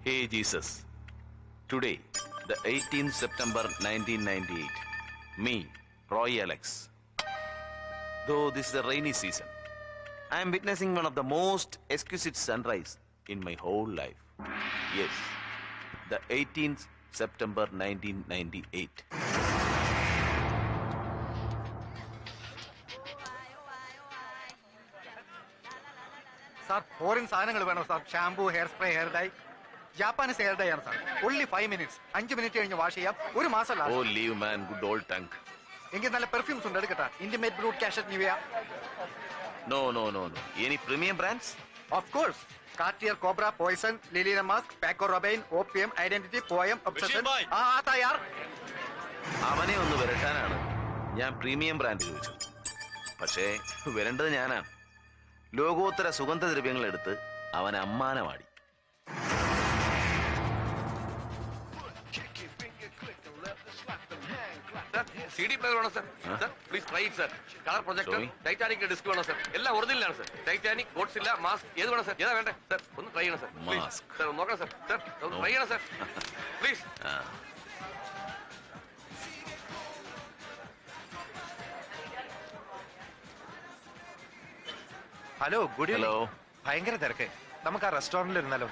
Hey Jesus, today, the 18th September 1998, me, Roy Alex. Though this is a rainy season, I am witnessing one of the most exquisite sunrise in my whole life. Yes, the 18th September 1998. Sir, foreign സാധനങ്ങൾ വേണോ sir? Shampoo, hair spray, hair dye. Japanese hair dye ആണ് sir. Only 5 minutes. 5 minute കഴിഞ്ഞ് wash ചെയ്യാം. ഒരു മാസം Oh, leave man, good old tongue. എങ്കിൽ നല്ല perfumes ഉണ്ട്, എടുക്കട്ടെ. Intimate Brut cachet Nivea. No. Any premium brands? Of course. Cartier, Cobra, Poison, Liliana Musk, Paco Rabanne, Opium, Identity, Poem, Obsession. തയ്യാർ. അവനെ ഒന്ന് വരട്ടാനാണ് ഞാൻ പ്രീമിയം ബ്രാൻഡ് ചോദിച്ചത്. പക്ഷേ വരേണ്ടത് ഞാനാണ്. ലോകോത്തര സുഗന്ധദ്രവ്യങ്ങൾ എടുത്ത് അവൻ അമ്മാനമാടി. CD പ്ലെയർ വേണം sir. Please try it sir. Colour projector, Titanic disc വേണം സർ. എല്ലാം ഒറിജിനലാണ് സർ. ടൈറ്റാനിക്, ഗോഡ്സില്ല, മാസ്ക് ഏത് വേണം സർ? ഏതാ വേണ്ടേ സർ? ഒന്ന് ട്രൈ ചെയ്യണം സർ. മാസ്ക് സർ നോക്കണം സർ. സർ ഒന്ന് ട്രൈ ചെയ്യണം sir please. Hello, good hello. ഭയങ്കര തിരക്ക്. നമുക്ക് ആ റെസ്റ്റോറന്റിൽ ഇരുന്നാലോ?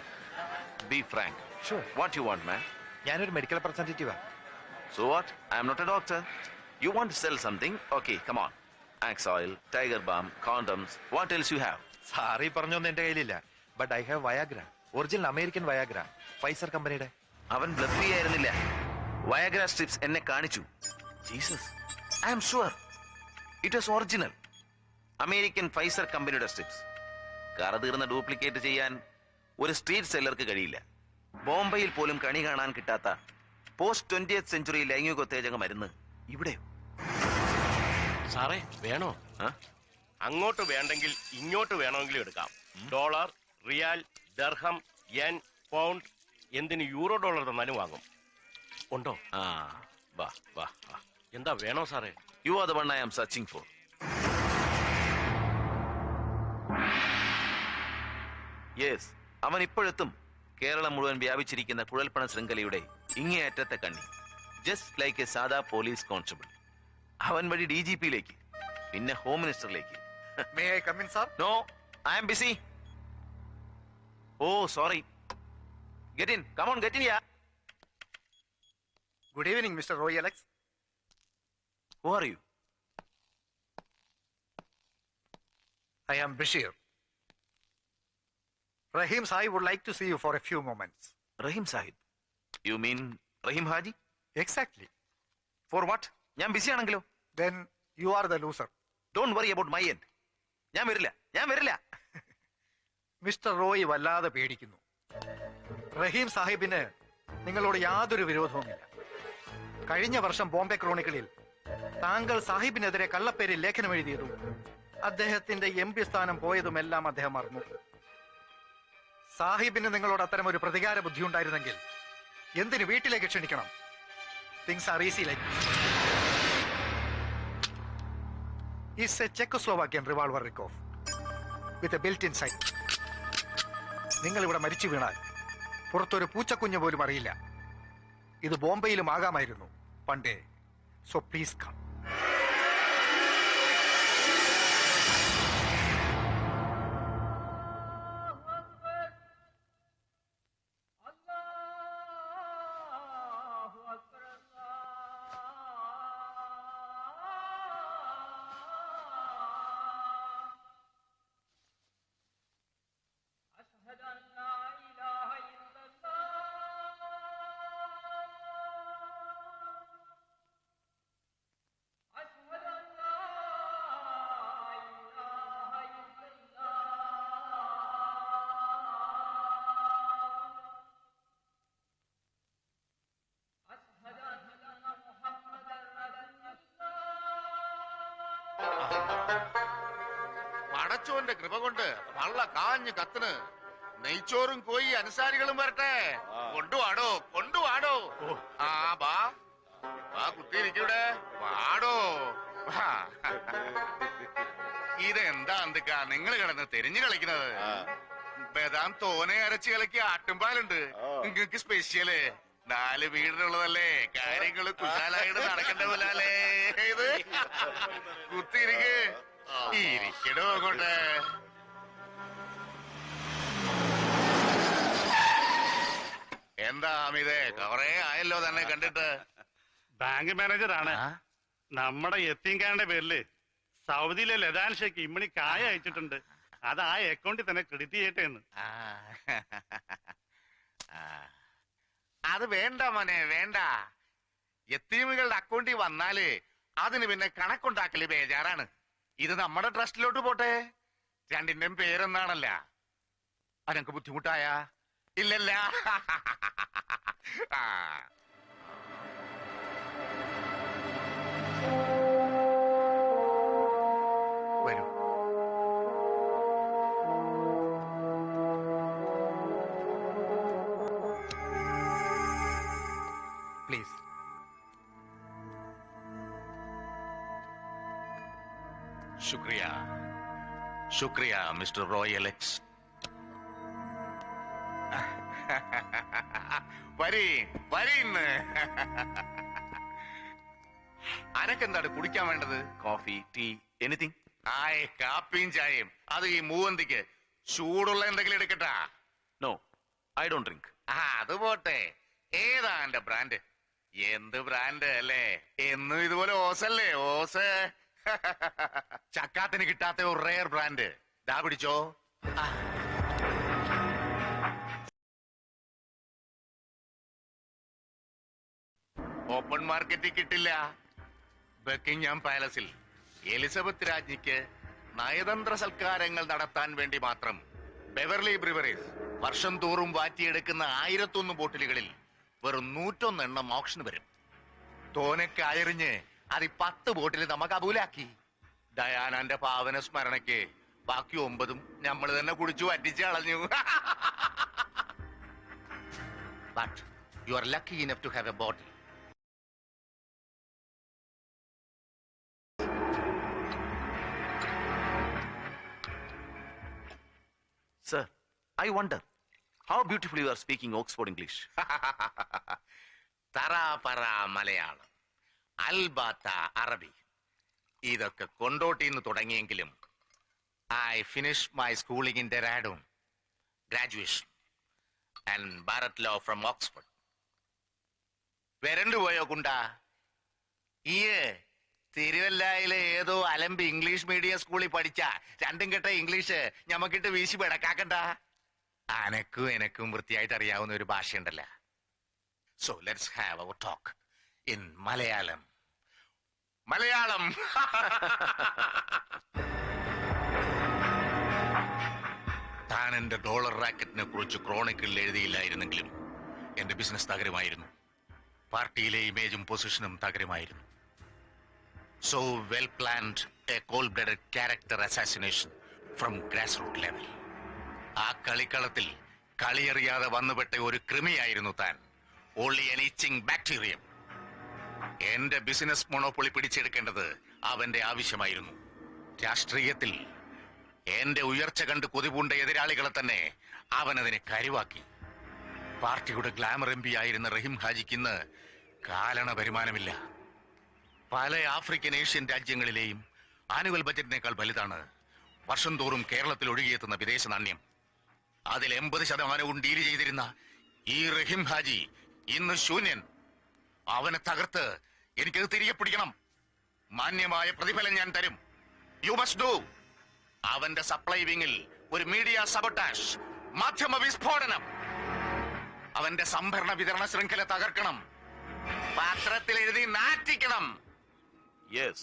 Be frank. Sure. What you want, man? ഞാനൊരു മെഡിക്കൽ റെപ്രസെന്റേറ്റീവാ. So what? I am not a doctor. You want to sell something? Okay, come on. Axe oil, tiger balm, condoms. What else you have? സാറി പറഞ്ഞൊന്നും എന്റെ കയ്യിലില്ല. But I have Viagra. Original American Viagra, Pfizer കമ്പനിയുടെ. അവൻ bluff ചെയ്യായിരുന്നില്ല. Viagra strips എന്നെ കാണിച്ചു. Jesus, I am sure it was original American Pfizer കമ്പനിയുടെ സ്ട്രിപ്സ്. കറ തീർന്ന ഡ്യൂപ്ലിക്കേറ്റ് ചെയ്യാൻ ഒരു സ്ട്രീറ്റ് സെല്ലർക്ക് കഴിയില്ല. ബോംബെയിൽ പോലും കണി കാണാൻ കിട്ടാത്ത പോസ്റ്റ് 20th സെഞ്ചുറി ലൈംഗികോത്തേജക മരുന്ന് ഇവിടെയോ? സാറേ വേണോ? അങ്ങോട്ട് വേണ്ടെങ്കിൽ ഇങ്ങോട്ട് വേണമെങ്കിലും എടുക്കാം. Dollar, riyal, dirham, yen, pound, എന്തിന് യൂറോ ഡോളർ തന്നാലും വാങ്ങും. ഉണ്ടോ? വാ. എന്താ വേണോ സാറേ? You are the one I am searching for. Yes, അവൻ ഇപ്പോഴെത്തും. കേരളം മുഴുവൻ വ്യാപിച്ചിരിക്കുന്ന കുഴൽപ്പണ ശൃംഖലയുടെ ഇങ്ങേയറ്റത്തെ കണ്ണി. ജസ്റ്റ് ലൈക്ക് എ സാധാ പോലീസ് കോൺസ്റ്റബിൾ. അവൻ വഴി DGP-യിലേക്ക്, പിന്നെ ഹോം മിനിസ്റ്ററിലേക്ക്. May I come in, sir? No, I am busy. Oh, sorry. Get in. Come on, get in here. Good evening, Mr. Roy Alex. Who are you? I am Bashir. Rahim Sahib would like to see you for a few moments. Rahim Sahib. You mean Rahim Haji? Exactly. For what? ഞാൻ BC ആണെങ്കിലോ? Then you are the loser. Don't worry about my end. ഞാൻ വരില്ല. Mister Roy വല്ലാതെ പേടിക്കുന്നു. റഹീം സാഹിബിന് നിങ്ങളോട് യാതൊരു വിരോധവുമില്ല. കഴിഞ്ഞ വർഷം ബോംബെ ക്രോണിക്കിളിൽ താങ്കൾ സാഹിബിനെതിരെ കള്ളപ്പേരിൽ ലേഖനം എഴുതിയതും അദ്ദേഹത്തിന്റെ MP സ്ഥാനം പോയതുമെല്ലാം അദ്ദേഹം മറന്നു. സാഹിബിന് നിങ്ങളോട് അത്തരം ഒരു പ്രതികാര ബുദ്ധി ഉണ്ടായിരുന്നെങ്കിൽ എന്തിന് വീട്ടിലേക്ക് ക്ഷണിക്കണം? Things are easy like. It's a Czechoslovakian revolver Rikov with a built-in sight. നിങ്ങൾ ഇവിടെ മരിച്ചു വീണാൽ പുറത്തൊരു പൂച്ചക്കുഞ്ഞ് പോലും അറിയില്ല. ഇത് ബോംബെയിലും ആകാമായിരുന്നു പണ്ടേ. So please come. പടച്ചോന്റെ കൃപ കൊണ്ട് വള്ള കാഞ്ഞ് കത്തിന് നെയ്ച്ചോറും കോയി അനുസാരികളും വരട്ടെ. കൊണ്ടുവാടോ. ബാ കുത്തിയിരിക്കൂടെ, വാടോ. ഇതെന്താ എന്തൊക്കാ നിങ്ങൾ കിടന്ന് തെരിഞ്ഞു കളിക്കുന്നത്? ബദാം തോനെ അരച്ച് കളിക്ക് ആട്ടുംപാലുണ്ട്. നിങ്ങക്ക് സ്പെഷ്യല് 4 വീടിനുള്ളതല്ലേ, കാര്യങ്ങള് കുശാലായിട്ട് നടക്കണ്ട പോലാലേ. ഇത് കുത്തിരിക്ക്, ഇരിക്കടോ അങ്ങോട്ട്. എന്താ അമിതേ, കൊറേ ആയല്ലോ തന്നെ കണ്ടിട്ട്. ബാങ്ക് മാനേജറാണ്. നമ്മുടെ യത്തീംഖാന്റെ പേരില് സൗദിയിലെ ലതാൻ ഷേക്ക് ഇമ്മണി കായ അയച്ചിട്ടുണ്ട്. അത് ആ അക്കൗണ്ടിൽ തന്നെ ക്രെഡിറ്റ് ചെയ്യട്ടെ എന്ന്. അത് വേണ്ട മോനെ, വേണ്ട. യത്തീമുകളുടെ അക്കൗണ്ടിൽ വന്നാല് അതിന് പിന്നെ കണക്കുണ്ടാക്കല് ബേജാറാണ്. ഇത് നമ്മുടെ ട്രസ്റ്റിലോട്ട് പോട്ടെ. രണ്ടിന്റെയും പേരൊന്നാണല്ല. അനക്ക് ബുദ്ധിമുട്ടായ ഇല്ലല്ല. വരൂ. പ്ലീസ്. ശുക്രിയ, ശുക്രിയ മിസ്റ്റർ റോയ് അലക്സ്. വരീന്ന്. അനക്കെന്താണ് കുടിക്കാൻ വേണ്ടത്? Coffee, tea, anything? ആയ്, കാപ്പിയും ചായയും. അത് ഈ മൂവന്തിക്ക് ചൂടുള്ള എന്തെങ്കിലും എടുക്കട്ടാ? No, I don't drink. അത് പോട്ടെ. ഏതാ എന്റെ ബ്രാൻഡ്? എന്ത് ബ്രാൻഡ് അല്ലേ? എന്നും ഇതുപോലെ ഓസല്ലേ, ഓസ്. ചക്കാത്തിന് കിട്ടാത്ത ഒരു റെയർ ബ്രാൻഡ്. ദാ പിടിച്ചോ. ഓപ്പൺ മാർക്കറ്റിൽ കിട്ടില്ല. ബക്കിംഗ്ഹാം പാലസിൽ എലിസബത്ത് രാജ്ഞിക്ക് നയതന്ത്ര സൽക്കാരങ്ങൾ നടത്താൻ വേണ്ടി മാത്രം ബെവർലി ബ്രിവറീസ് വർഷം തോറും വാറ്റിയെടുക്കുന്ന 1001 ബോട്ടിലുകളിൽ വെറും 101 എണ്ണം ഓപ്ഷന് വരും. തോനക്ക് അയറിഞ്ഞ് അത് 10 ബോട്ടിൽ നമ്മ കബൂലാക്കി. ഡയാനാന്റെ പാവന സ്മരണയ്ക്ക് ബാക്കി 9 നമ്മൾ തന്നെ കുടിച്ചു വറ്റിച്ച് കളഞ്ഞു. But you are lucky enough to have a bottle. Sir, I wonder how beautifully you are speaking Oxford English. തറാപറ Malayalam, അൽബാത്ത അറബി, ഇതൊക്കെ കൊണ്ടോട്ടിന്ന് തുടങ്ങിയെങ്കിലും I finished my schooling in Dehradun, graduation, and Bharat Law from Oxford. വരണ്ടുപോയോ കുണ്ടാ? ഈ തിരുവല്ലായിലെ ഏതോ അലമ്പ് English medium സ്കൂളിൽ പഠിച്ച രണ്ടും കെട്ട English ഞമ്മക്കിട്ട് വീശി പിടക്കാക്കണ്ട. അനക്കും എനക്കും വൃത്തിയായിട്ട് അറിയാവുന്ന ഒരു ഭാഷയുണ്ടല്ല. So let's have our talk in Malayalam. Malayalam. താൻ എന്റെ ഡോളർ റാക്കറ്റിനെ കുറിച്ച് ക്രോണിക്കിളിൽ എഴുതിയില്ലായിരുന്നെങ്കിലും എന്റെ ബിസിനസ് തകരുമായിരുന്നു. പാർട്ടിയിലെ ഇമേജും പൊസിഷനും തകരുമായിരുന്നു. So well planned a cold-blooded character assassination from grassroots level. ആ കളിക്കളത്തിൽ കളിയറിയാതെ വന്നുപെട്ട ഒരു കൃമിയായിരുന്നു താൻ. Only an itching bacterium. എന്റെ ബിസിനസ് മൊണോപ്പൊളി പിടിച്ചെടുക്കേണ്ടത് അവന്റെ ആവശ്യമായിരുന്നു. രാഷ്ട്രീയത്തിൽ എന്റെ ഉയർച്ച കണ്ട് കൊതിപൂണ്ട എതിരാളികളെ തന്നെ അവൻ അതിനെ കരുവാക്കി. പാർട്ടിയുടെ ഗ്ലാമർ എം പി ആയിരുന്ന റഹീം ഹാജിക്ക് ഇന്ന് കാലണ വരുമാനമില്ല. പല ആഫ്രിക്കൻ ഏഷ്യൻ രാജ്യങ്ങളിലെയും ആനുവൽ ബജറ്റിനേക്കാൾ വലുതാണ് വർഷം തോറും കേരളത്തിൽ ഒഴുകിയെത്തുന്ന വിദേശ നാണ്യം. അതിൽ 80% ഡീൽ ചെയ്തിരുന്ന ഈ റഹീം ഹാജി ഇന്ന് ശൂന്യൻ. അവനെ തകർത്ത് എനിക്കത് തിരികെ പിടിക്കണം. മാന്യമായ പ്രതിഫലം ഞാൻ തരും. You must do. അവന്റെ സപ്ലൈ വിങ്ങിൽ ഒരു മീഡിയ സബോട്ടാഷ്, മാധ്യമ വിസ്ഫോടനം. അവന്റെ സംഭരണ വിതരണ ശൃംഖല തകർക്കണം. പത്രത്തിൽ എഴുതി നാറ്റിക്കണം. Yes,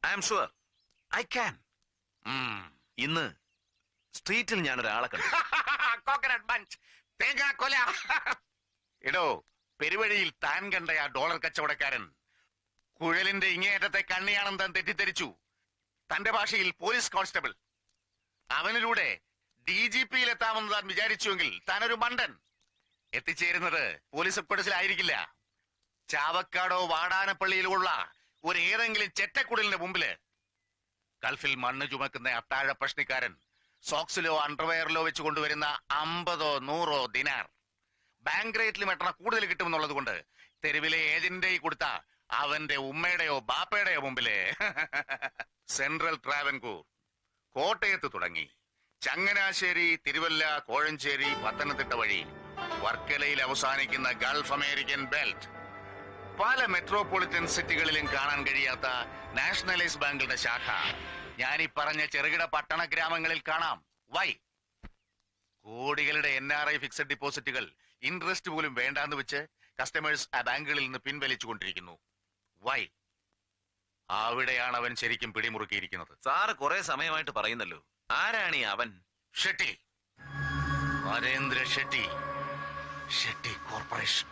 I am sure. I can. ഇന്ന് സ്ട്രീറ്റിൽ ഞാൻ ഒരാളെ കണ്ടു. കോക്കനട്ട് ബഞ്ച്, തേങ്ങാക്കൊല. എടോ, പെരുവഴിയിൽ താൻ കണ്ട ആ ഡോളർ കച്ചവടക്കാരൻ കുഴലിന്റെ ഇങ്ങേയറ്റത്തെ കണ്ണിയാണെന്ന് താൻ തെറ്റിദ്ധരിച്ചു. തന്റെ ഭാഷയിൽ പോലീസ് കോൺസ്റ്റബിൾ. അവനിലൂടെ DGPയിൽ എത്താമെന്ന് താൻ വിചാരിച്ചുവെങ്കിൽ താനൊരു മണ്ടൻ. എത്തിച്ചേരുന്നത് പോലീസ് ഹെഡ്ക്വാർട്ടേഴ്സിലായിരിക്കില്ല. ചാവക്കാടോ വാടാനപ്പള്ളിയിലോ ഉള്ള ഒരു ഏതെങ്കിലും ചെറ്റക്കുടലിന്റെ മുമ്പില്. ഗൾഫിൽ മണ്ണ് ചുമക്കുന്ന അത്താഴ പ്രശ്നക്കാരൻ സോക്സിലോ അണ്ടർവെയറിലോ വെച്ച് കൊണ്ടുവരുന്ന 50 100 ദിനാർ ബാങ്ക് റേറ്റിലും എട്ടണ കൂടുതൽ കിട്ടുമെന്നുള്ളത് കൊണ്ട് തെരുവിലെ ഏജന്റിന്റെ കൊടുത്ത അവന്റെ ഉമ്മയുടെയോ ബാപ്പയുടെയോ മുമ്പിലെ സെൻട്രൽ ട്രാവൻകൂർ, കോട്ടയത്ത് തുടങ്ങി ചങ്ങനാശ്ശേരി, തിരുവല്ല, കോഴഞ്ചേരി, പത്തനംതിട്ട വഴി വർക്കലയിൽ അവസാനിക്കുന്ന ഗൾഫ് അമേരിക്കൻ ബെൽറ്റ്, പല മെട്രോപൊളിറ്റൻ സിറ്റികളിലും കാണാൻ കഴിയാത്ത നാഷണലൈസ് ബാങ്കുകളുടെ ശാഖ ഞാനീ പറഞ്ഞ ചെറുകിട പട്ടണ ഗ്രാമങ്ങളിൽ കാണാം. വൈ? കോടികളുടെ NRI ഫിക്സഡ് ഡിപ്പോസിറ്റുകൾ ഇൻട്രസ്റ്റ് പോലും വേണ്ടാന്ന് വെച്ച് കസ്റ്റമേഴ്സ് ആ ബാങ്കുകളിൽ നിന്ന് പിൻവലിച്ചുകൊണ്ടിരിക്കുന്നു. വൈ? അവിടെയാണ് അവൻ ശരിക്കും പിടിമുറുക്കിയിരിക്കുന്നത്. സാറ് കുറെ സമയമായിട്ട് പറയുന്നല്ലോ, ആരാണ് ഈ അവൻ? ഷെട്ടി, നരേന്ദ്ര ഷെട്ടി, ഷെട്ടി കോർപ്പറേഷൻ.